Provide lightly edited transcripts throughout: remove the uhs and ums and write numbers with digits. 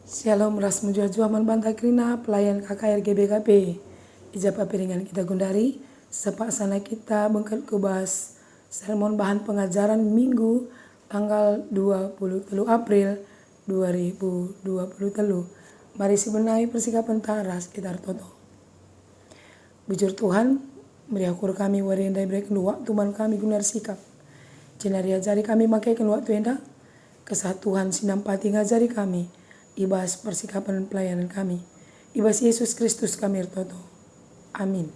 Shalom ras mujua man banta krina pelayan KKR GBKP. Ijapa piringan kita gundari sepak sana kita bengkel kubas sermon bahan pengajaran Minggu tanggal 23 April 2023. Mari sebenai persikapan taras kita toto. Bujur Tuhan, meriakur kami warenda break waktu man kami gunar sikap. Jenaria jari kami makaikan waktu enda kesatuan sinampati ngajari kami. Ibas persikapan pelayanan kami. Ibas Yesus Kristus kami toto. Amin.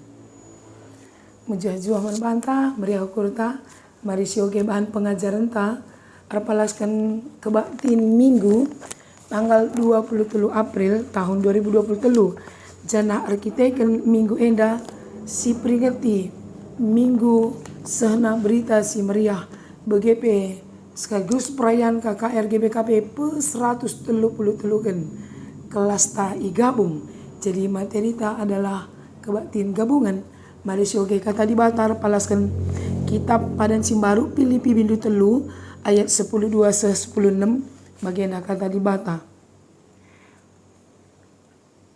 Mujah banta, meriah kurta, mari sioge bahan pengajaran ta, arpalaskan kebaktin Minggu, tanggal 23 April tahun 2023. Jana arkiteken Minggu enda, si peringati Minggu sehna berita si meriah BGP. Sekaligus perayaan KKR GBKP pe-133 kan kelas ta igabung. Jadi materi ta adalah kebaktian gabungan. Mari sioge kata di batar palaskan kitab Padan Simbaru Filipi bindu telu ayat 10:2 10:6 bagian kata di bata.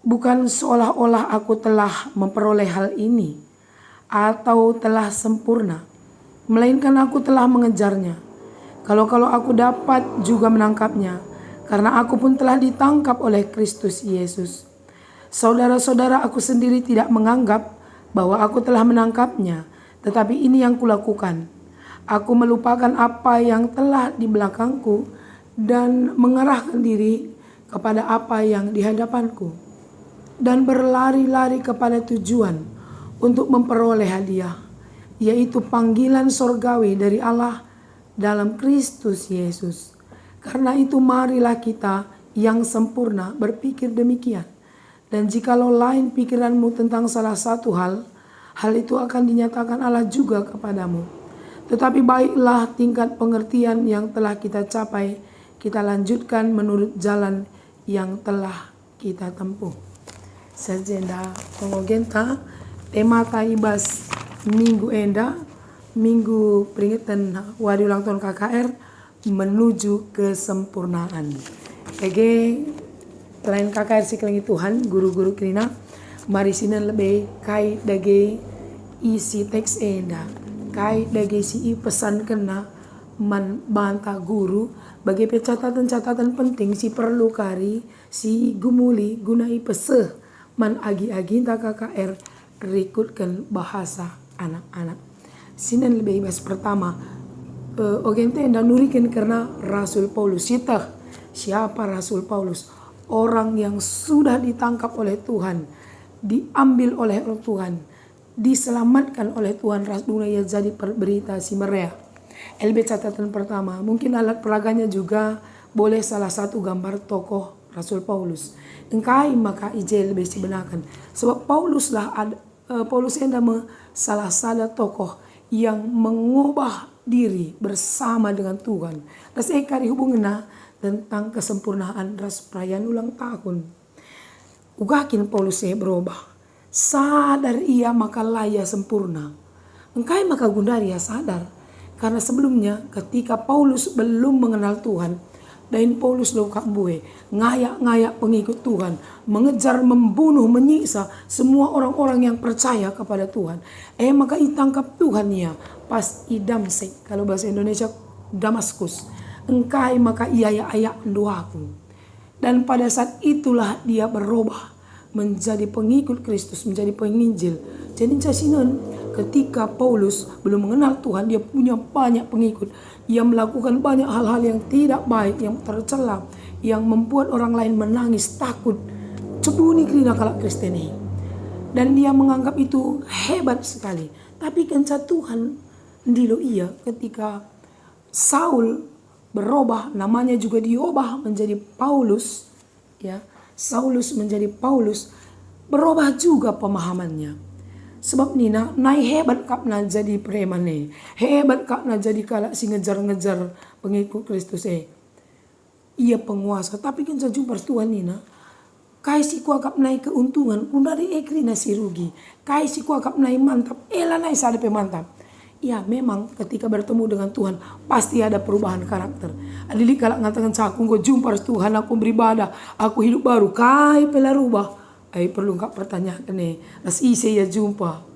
Bukan seolah-olah aku telah memperoleh hal ini atau telah sempurna, melainkan aku telah mengejarnya. Kalau aku dapat juga menangkapnya, karena aku pun telah ditangkap oleh Kristus Yesus. Saudara-saudara, aku sendiri tidak menganggap bahwa aku telah menangkapnya, tetapi ini yang kulakukan. Aku melupakan apa yang telah di belakangku dan mengarahkan diri kepada apa yang di hadapanku, dan berlari-lari kepada tujuan untuk memperoleh hadiah, yaitu panggilan sorgawi dari Allah dalam Kristus Yesus. Karena itu marilah kita yang sempurna berpikir demikian. Dan jikalau lain pikiranmu tentang salah satu hal itu akan dinyatakan Allah juga kepadamu. Tetapi baiklah tingkat pengertian yang telah kita capai, kita lanjutkan menurut jalan yang telah kita tempuh. Sajenda pengogenta tema taibas Minggu enda, Minggu peringatan hari ulang tahun KKR menuju kesempurnaan. Ege lain KKR siklengi Tuhan, guru-guru krina, mari sinan lebih kai dage isi teks enda, kai dage si pesan kena man banta guru bagi catatan-catatan penting si perlu kari si gumuli gunai peseh man agi-agi ta KKR rekutkan bahasa anak-anak. Sinan lebih ibas pertama ogente enda nurikan karena Rasul Paulus. Siapa Rasul Paulus? Orang yang sudah ditangkap oleh Tuhan, diambil oleh Tuhan, diselamatkan oleh Tuhan. Dunia jadi berita si meriah. LB catatan pertama, mungkin alat peraganya juga boleh salah satu gambar tokoh Rasul Paulus. Engkai maka ijel lebih sebenarkan. Sebab Paulus enda salah satu tokoh yang mengubah diri bersama dengan Tuhan. Ras ekari hubungannya tentang kesempurnaan ras perayaan ulang tahun. Ugakin Paulus berubah. Sadar ia maka laya sempurna. Engkai maka gundari ya sadar. Karena sebelumnya ketika Paulus belum mengenal Tuhan, dan Paulus lokak bue, ngayak-ngayak pengikut Tuhan, mengejar, membunuh, menyiksa semua orang-orang yang percaya kepada Tuhan. Maka ditangkap Tuhan ya, pas idamsek, kalau bahasa Indonesia Damaskus. Engkai maka ia ayak doaku. Dan pada saat itulah dia berubah menjadi pengikut Kristus, menjadi penginjil. Jadi casinan ketika Paulus belum mengenal Tuhan, dia punya banyak pengikut. Ia melakukan banyak hal-hal yang tidak baik, yang tercela, yang membuat orang lain menangis, takut, cebuni krina kalak Kristeni. Dan dia menganggap itu hebat sekali. Tapi kenca Tuhan ndilo ia ketika Saul berubah, namanya juga diubah menjadi Paulus, ya. Saulus menjadi Paulus, berubah juga pemahamannya. Sebab nina naik hebat kapna jadi preman nih. Hebat kapna jadi kalak si ngejar-ngejar pengikut Kristus Ia penguasa, tapi kan saya jumpa Tuhan nina. Kai si kuah kap naik keuntungan, pun dari ekri nasi rugi. Kai si kuah kap naik mantap, naik sadepe mantap. Ya memang ketika bertemu dengan Tuhan pasti ada perubahan karakter. Adili kalau ngatakan aku nggak jumpa Tuhan, aku beribadah, aku hidup baru, kai pela rubah. Perlu nggak pertanyakan nih, las ise ya jumpa.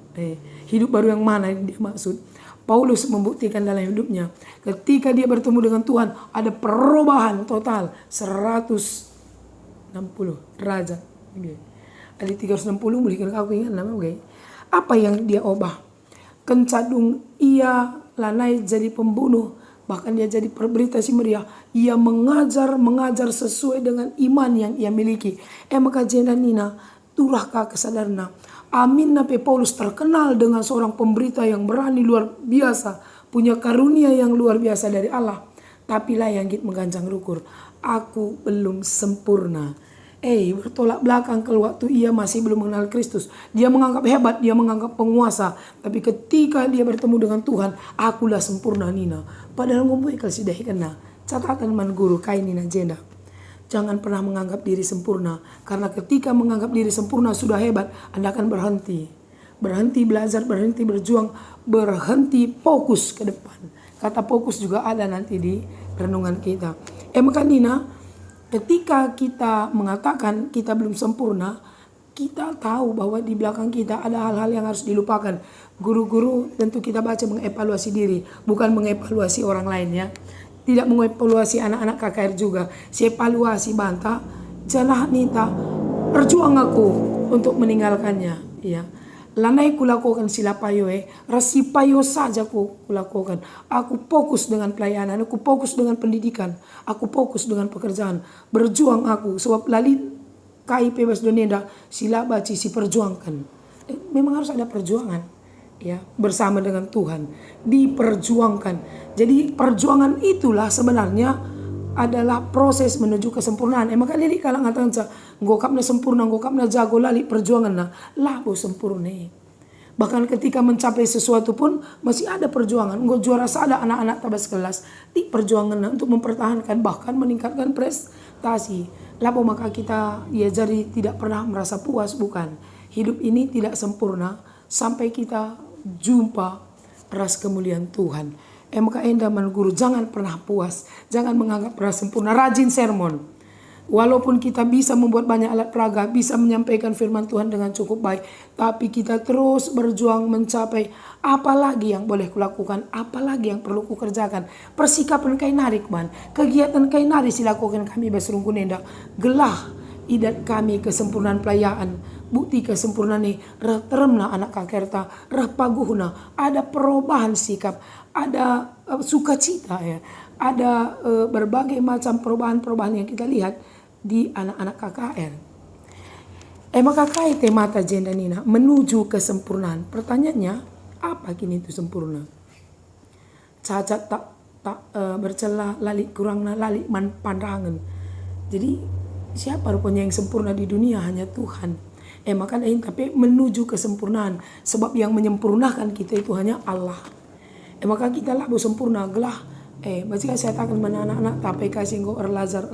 Hidup baru yang mana yang dia maksud? Paulus membuktikan dalam hidupnya. Ketika dia bertemu dengan Tuhan ada perubahan total 160 derajat. Ada 360 mungkin aku ingat namanya. Apa yang dia ubah? Kencadung ia lanai jadi pembunuh, bahkan dia jadi berita si meriah. Ia mengajar sesuai dengan iman yang ia miliki. Maka jenda nina turahkah kesadarna. Amin nape Paulus terkenal dengan seorang pemberita yang berani luar biasa, punya karunia yang luar biasa dari Allah. Tapi lah yang git mengganjang rukur, aku belum sempurna. Bertolak belakang ke waktu ia masih belum mengenal Kristus. Dia menganggap hebat, dia menganggap penguasa. Tapi ketika dia bertemu dengan Tuhan, akulah sempurna nina. Padahal ngomong kalau sudah kena. Catatan man guru kain nina jenda. Jangan pernah menganggap diri sempurna. Karena ketika menganggap diri sempurna sudah hebat, Anda akan berhenti. Berhenti belajar, berhenti berjuang, berhenti fokus ke depan. Kata fokus juga ada nanti di renungan kita. Maka nina, ketika kita mengatakan kita belum sempurna, kita tahu bahwa di belakang kita ada hal-hal yang harus dilupakan. Guru-guru tentu kita baca mengevaluasi diri, bukan mengevaluasi orang lain ya. Tidak mengevaluasi anak-anak KKR juga. Evaluasi bantah, jalah nita, perjuang aku untuk meninggalkannya. Ya. Lanai kulakukan sila payoe, rasi payo saja kulakukan. Aku fokus dengan pelayanan, aku fokus dengan pendidikan, aku fokus dengan pekerjaan. Berjuang aku, sebab lali KIP Basdonenda sila baci si perjuangkan. Memang harus ada perjuangan, ya bersama dengan Tuhan, diperjuangkan. Jadi perjuangan itulah sebenarnya adalah proses menuju kesempurnaan. Maka jadi kalau ngatakan ngokapna sempurna, ngokapna jago lali perjuangan lah bo sempurna. Bahkan ketika mencapai sesuatu pun masih ada perjuangan. Nggo juara sada anak-anak tabas kelas di perjuangan untuk mempertahankan bahkan meningkatkan prestasi. Labo maka kita ya jadi tidak pernah merasa puas, bukan. Hidup ini tidak sempurna sampai kita jumpa ras kemuliaan Tuhan. Maka endaman guru, jangan pernah puas, jangan menganggap pernah sempurna, rajin sermon. Walaupun kita bisa membuat banyak alat peraga, bisa menyampaikan firman Tuhan dengan cukup baik, tapi kita terus berjuang mencapai apa lagi yang boleh kulakukan, apa lagi yang perlu kukerjakan. Persikapan kay narik man, kegiatan kay nari silakukan kami Basrungku Nenda, gelah idat kami kesempurnaan pelayaan. Bukti kesempurnaan ini teremna anak kakerta, paguhna, ada perubahan sikap, ada sukacita ya, ada berbagai macam perubahan-perubahan yang kita lihat di anak-anak KKR. Maka kait mata jenda nina menuju kesempurnaan. Pertanyaannya, apa kini itu sempurna? Cacat tak bercela, lali kurangna lali man pandangan. Jadi siapa rupanya yang sempurna di dunia? Hanya Tuhan. Maka tapi menuju kesempurnaan, sebab yang menyempurnakan kita itu hanya Allah. Maka kita lah sempurna gelah. Masih saya katakan mana anak-anak tapi kasih go lazar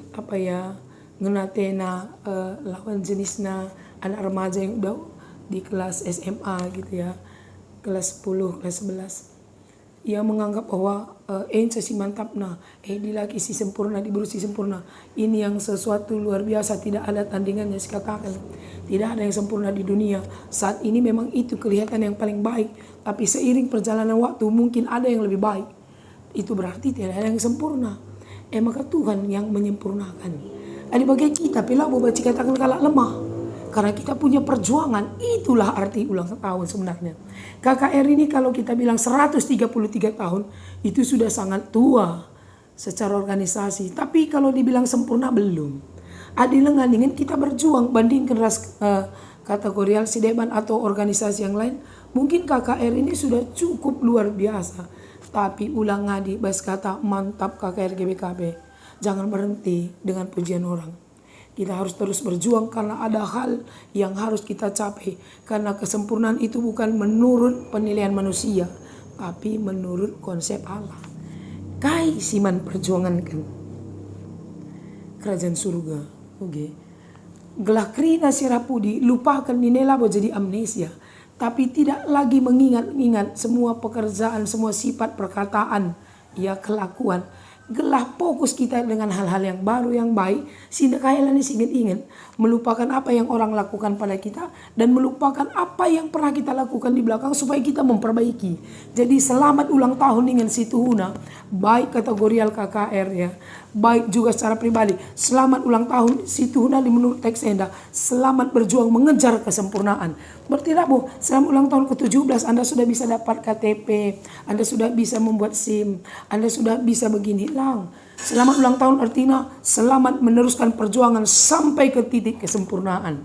apa ya ngenatena lawan jenisnya anak remaja yang udah di kelas SMA gitu ya, kelas 10, kelas 11. Ia menganggap bahwa si mantap di laki si sempurna, di berusi sempurna. Ini yang sesuatu luar biasa, tidak ada tandingannya sekatakan. Tidak ada yang sempurna di dunia. Saat ini memang itu kelihatan yang paling baik, tapi seiring perjalanan waktu mungkin ada yang lebih baik. Itu berarti tidak ada yang sempurna. Maka Tuhan yang menyempurnakan. Ada bagi kita, pila baca katakan kalau lemah. Karena kita punya perjuangan, itulah arti ulang tahun sebenarnya. KKR ini kalau kita bilang 133 tahun, itu sudah sangat tua secara organisasi. Tapi kalau dibilang sempurna, belum. Adilah ingin kita berjuang, bandingkan kategori Sideban atau organisasi yang lain. Mungkin KKR ini sudah cukup luar biasa. Tapi ulang ngadi, bas kata mantap KKR GBKB. Jangan berhenti dengan pujian orang. Kita harus terus berjuang karena ada hal yang harus kita capai. Karena kesempurnaan itu bukan menurut penilaian manusia, tapi menurut konsep Allah. Kai siman perjuangan kan kerajaan surga. Gelah krina sirapudi lupakan ninela bo jadi amnesia. tapi tidak lagi mengingat-ingat semua pekerjaan, semua sifat perkataan, ya kelakuan. Gelah fokus kita dengan hal-hal yang baru, yang baik, sehingga kailan ingat-ingat, melupakan apa yang orang lakukan pada kita dan melupakan apa yang pernah kita lakukan di belakang supaya kita memperbaiki. Jadi selamat ulang tahun dengan si Tuhuna, baik kategorial KKR ya, baik juga secara pribadi. Selamat ulang tahun si Tuhuna di menurut teks Enda, selamat berjuang mengejar kesempurnaan. Berarti Bu, selamat ulang tahun ke-17 Anda sudah bisa dapat KTP, Anda sudah bisa membuat SIM, Anda sudah bisa begini lang. Selamat ulang tahun artinya selamat meneruskan perjuangan sampai ke titik kesempurnaan.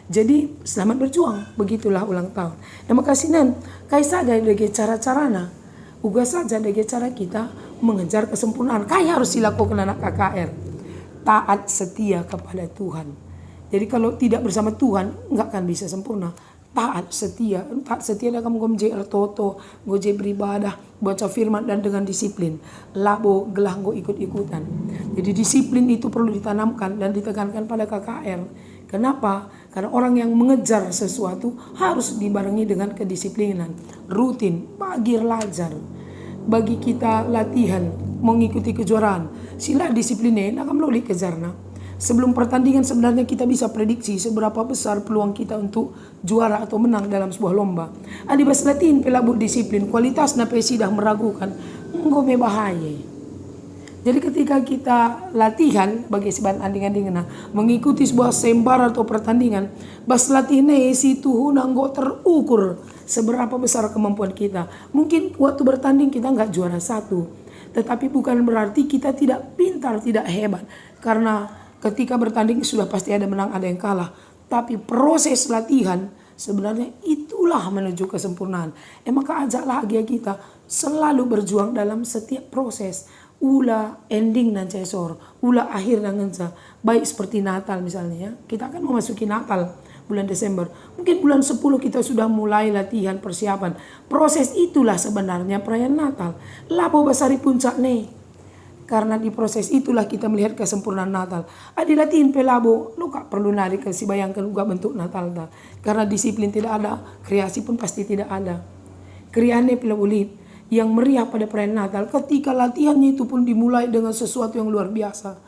Jadi selamat berjuang, begitulah ulang tahun. Terima kasih nan, kai saja dari cara-carana, uga saja dari cara kita mengejar kesempurnaan. Kai harus dilakukan anak KKR, taat setia kepada Tuhan. Jadi kalau tidak bersama Tuhan nggak akan bisa sempurna. Taat setia dah kamu gomje ertoto, goje beribadah, baca firman dan dengan disiplin. Labo gelah go ikut-ikutan. Jadi disiplin itu perlu ditanamkan dan ditekankan pada KKR. Kenapa? Karena orang yang mengejar sesuatu harus dibarengi dengan kedisiplinan, rutin, pagi lajar. Bagi kita latihan mengikuti kejuaraan, sila disiplinnya akan melalui kejarna. Sebelum pertandingan sebenarnya kita bisa prediksi seberapa besar peluang kita untuk juara atau menang dalam sebuah lomba. Adi bas latihan pelabur disiplin, kualitas na sudah meragukan, ngome bahaya. Jadi ketika kita latihan bagi sebahan anding-anding mengikuti sebuah sembara atau pertandingan, bas latihan si Tuhuna nggak terukur seberapa besar kemampuan kita. Mungkin waktu bertanding kita nggak juara satu, tetapi bukan berarti kita tidak pintar, tidak hebat. Karena ketika bertanding sudah pasti ada menang, ada yang kalah. Tapi proses latihan sebenarnya itulah menuju kesempurnaan. Maka ajaklah agia kita selalu berjuang dalam setiap proses. Ula ending dan cesor, ula akhir dan ngenca. Baik seperti Natal misalnya ya. Kita akan memasuki Natal bulan Desember. Mungkin bulan 10 kita sudah mulai latihan persiapan. Proses itulah sebenarnya perayaan Natal. Lapo basari puncak nih. Karena di proses itulah kita melihat kesempurnaan Natal. Adi latihan pelabo, lu gak perlu nari kasih bayangkan juga bentuk Natal. Karena disiplin tidak ada, kreasi pun pasti tidak ada. Kriane pelabulit yang meriah pada perayaan Natal ketika latihannya itu pun dimulai dengan sesuatu yang luar biasa.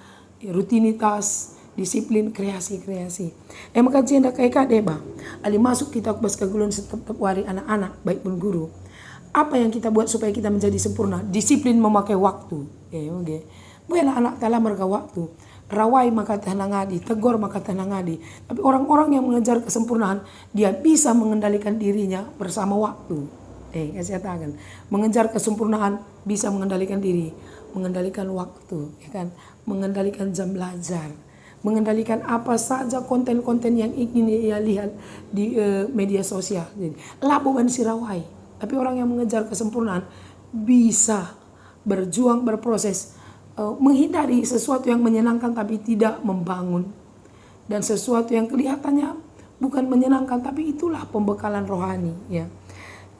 Rutinitas, disiplin, kreasi. Maka jenda kayak deba. Ali masuk kita bas kagulun setiap hari anak-anak, baik pun guru. Apa yang kita buat supaya kita menjadi sempurna? Disiplin memakai waktu. Bu anak-anak telah merga waktu. Rawai maka tenangadi, tegur maka tenangadi. Tapi orang-orang yang mengejar kesempurnaan, dia bisa mengendalikan dirinya bersama waktu. Saya katakan, mengejar kesempurnaan bisa mengendalikan diri, mengendalikan waktu, ya kan? Mengendalikan jam belajar, mengendalikan apa saja konten-konten yang ingin dia lihat di media sosial. Jadi, labuan si rawai. Tapi orang yang mengejar kesempurnaan bisa berjuang, berproses, menghindari sesuatu yang menyenangkan tapi tidak membangun. Dan sesuatu yang kelihatannya bukan menyenangkan tapi itulah pembekalan rohani. Ya.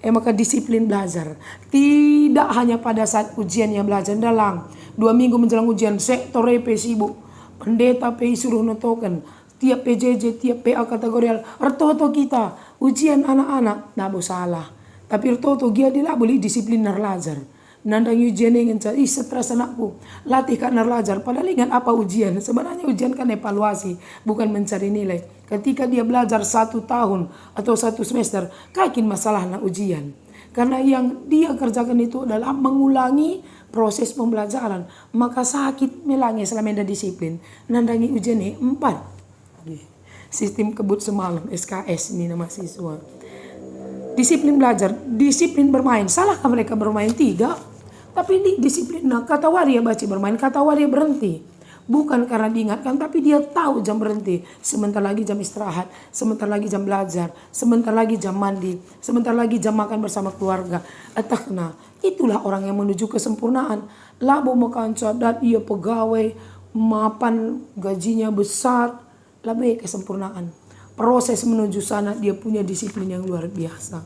Maka disiplin belajar. Tidak hanya pada saat ujian yang belajar. Dalam 2 minggu menjelang ujian, sektor EP sibuk. Pendeta PI suruh notokan. Tiap PJJ, tiap PA kategorial. Ertoto kita, ujian anak-anak. Nah, salah. Tapi ertoto dia boleh disiplin narlajar. Nandang ujian yang cari stres anakku. Latih kan narlajar. Padahal ingat apa ujian. Sebenarnya ujian kan evaluasi. Bukan mencari nilai. Ketika dia belajar 1 tahun atau 1 semester. Kakin masalah na ujian. Karena yang dia kerjakan itu adalah mengulangi proses pembelajaran. Maka sakit melangis selama ada disiplin. Nandangi ujian 4. Sistem kebut semalam. SKS ini nama siswa. Disiplin belajar, disiplin bermain. Salahkah mereka bermain 3? Tapi ini disiplin. Nah, kata waria baca bermain, kata waria berhenti. Bukan karena diingatkan, tapi dia tahu jam berhenti. Sebentar lagi jam istirahat, sebentar lagi jam belajar, sebentar lagi jam mandi, sebentar lagi jam makan bersama keluarga. Nah, itulah orang yang menuju kesempurnaan. Labo makan cadat, ia pegawai, mapan gajinya besar, lebih kesempurnaan. Proses menuju sana dia punya disiplin yang luar biasa.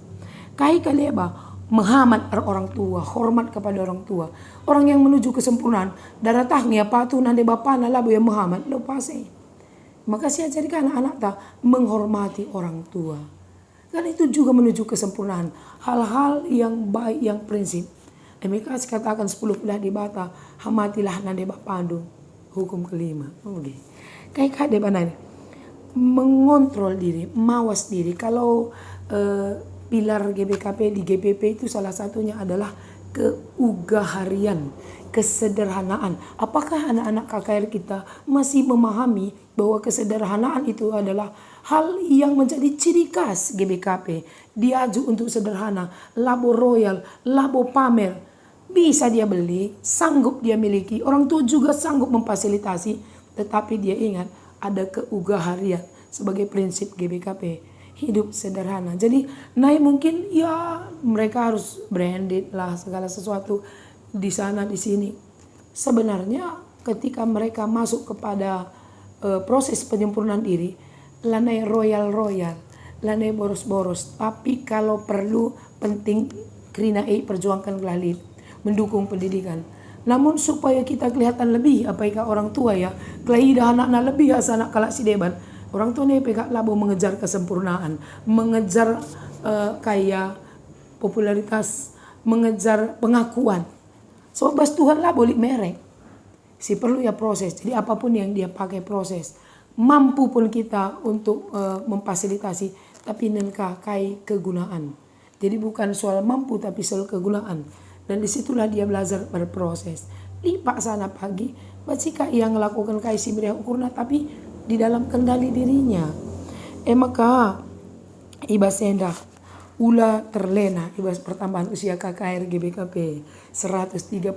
Kai kaleba menghamat orang tua, hormat kepada orang tua. Orang yang menuju kesempurnaan, daratahnya patuh nande bapana labu yang menghamat lo pasti. Maka saya jadikan anak-anak tak menghormati orang tua. Kan itu juga menuju kesempurnaan. Hal-hal yang baik, yang prinsip. Mereka katakan 10 pedah di bata, hamatilah nande pandu. Hukum kelima. Oke. Kayak kade banana. Mengontrol diri, mawas diri. Kalau pilar GBKP di GPP itu salah satunya adalah keugaharian, kesederhanaan. Apakah anak-anak KKR kita masih memahami bahwa kesederhanaan itu adalah hal yang menjadi ciri khas GBKP? Diaju untuk sederhana, labo royal, labo pamer. Bisa dia beli, sanggup dia miliki, orang tua juga sanggup memfasilitasi, tetapi dia ingat ada keugaharian sebagai prinsip GBKP. Hidup sederhana. Jadi naik mungkin ya mereka harus branded lah segala sesuatu di sana di sini. Sebenarnya ketika mereka masuk kepada proses penyempurnaan diri, lanai royal, lanai boros-boros. Tapi kalau perlu penting krina perjuangkan gelalit, mendukung pendidikan. Namun supaya kita kelihatan lebih apakah orang tua ya, kelihatan anak-anak lebih anak kalak si deban. Orang tua nih pekak labo mengejar kesempurnaan, mengejar kaya popularitas, mengejar pengakuan. So bas Tuhan lah boleh merek. Si perlu ya proses. Jadi apapun yang dia pakai proses. Mampu pun kita untuk memfasilitasi, tapi nengkah kai kegunaan. Jadi bukan soal mampu tapi soal kegunaan. Dan disitulah dia belajar berproses. Lipat sana pagi, bacika yang melakukan kai si meriah ukurna tapi di dalam kendali dirinya. Maka ibas sendah ula terlena ibas pertambahan usia KKR GBKP 133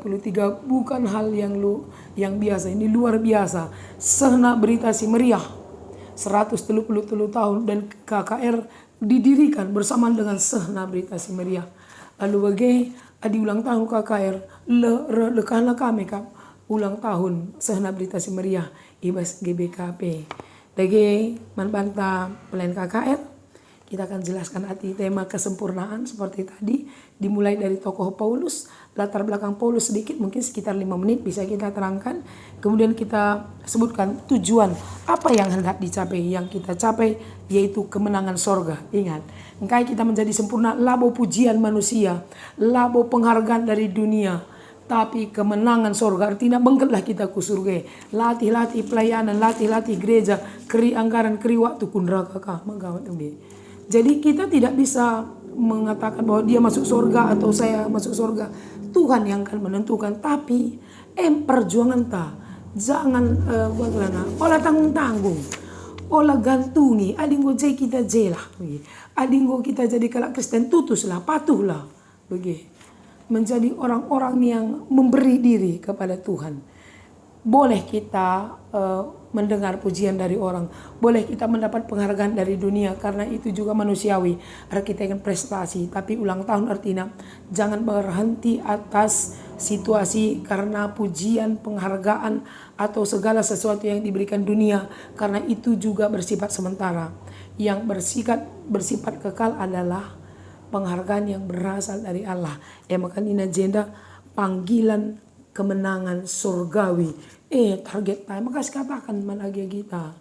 bukan hal yang biasa, ini luar biasa. Sehna berita si meriah 133 tahun dan KKR didirikan bersamaan dengan Sehna berita si meriah. Lalu bagai adi ulang tahun KKR lekana kami kap ulang tahun Sehna berita si meriah ibas GBKP. Dagi manbanta pelayan KKR, kita akan jelaskan arti tema kesempurnaan seperti tadi, dimulai dari tokoh Paulus, latar belakang Paulus sedikit, mungkin sekitar 5 menit bisa kita terangkan. Kemudian kita sebutkan tujuan apa yang hendak dicapai, yang kita capai yaitu kemenangan sorga. Ingat, engkai kita menjadi sempurna labo pujian manusia, labo penghargaan dari dunia. Tapi kemenangan sorga artinya bangkitlah kita ku surga. Latih-latih pelayanan, latih-latih gereja, keri anggaran, keri waktu kundraka kah menggawat ini. Jadi kita tidak bisa mengatakan bahwa dia masuk surga atau saya masuk surga. Tuhan yang akan menentukan. Tapi perjuangan ta jangan bagaimana? Olah tanggung-tanggung, olah gantungi. Adinggo jai kita jelah. Adinggo kita jadi kalau Kristen tutuslah, patuhlah. Begitu. Menjadi orang-orang yang memberi diri kepada Tuhan. Boleh kita mendengar pujian dari orang, boleh kita mendapat penghargaan dari dunia karena itu juga manusiawi. Kita ingin prestasi, tapi ulang tahun artinya jangan berhenti atas situasi karena pujian, penghargaan atau segala sesuatu yang diberikan dunia, karena itu juga bersifat sementara. Yang bersifat kekal adalah penghargaan yang berasal dari Allah. Maka ini agenda panggilan kemenangan surgawi. Target time. Maka katakan managya kita.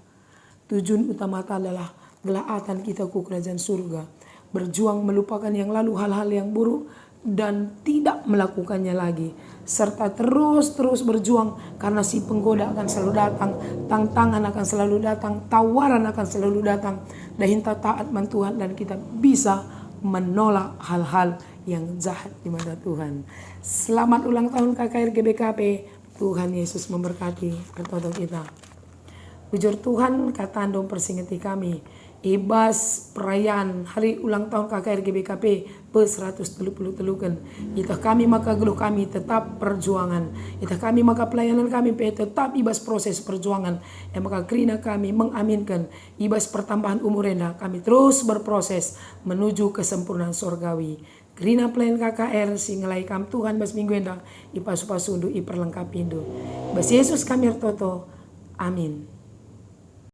Tujuan utama adalah gelaatan kita ke kerajaan surga. Berjuang melupakan yang lalu, hal-hal yang buruk dan tidak melakukannya lagi. Serta terus berjuang karena si penggoda akan selalu datang, tantangan akan selalu datang, tawaran akan selalu datang. Dan kita taat man Tuhan dan kita bisa menolak hal-hal yang jahat di mata Tuhan. Selamat ulang tahun KKR GBKP. Tuhan Yesus memberkati pertolongan kita. Bujur Tuhan kata andong persingeti kami. Ibas perayaan hari ulang tahun KKR GBKP pe-133 kan. Itah kami maka geluh kami tetap perjuangan. Itah kami maka pelayanan kami tetap ibas proses perjuangan. Maka krina kami mengaminkan ibas pertambahan umur renda kami terus berproses menuju kesempurnaan sorgawi. Krina pelayan KKR singelai kam Tuhan bas minggu enda ipas pasundu iperlengkapindo. Bas Yesus kami ertoto. Amin.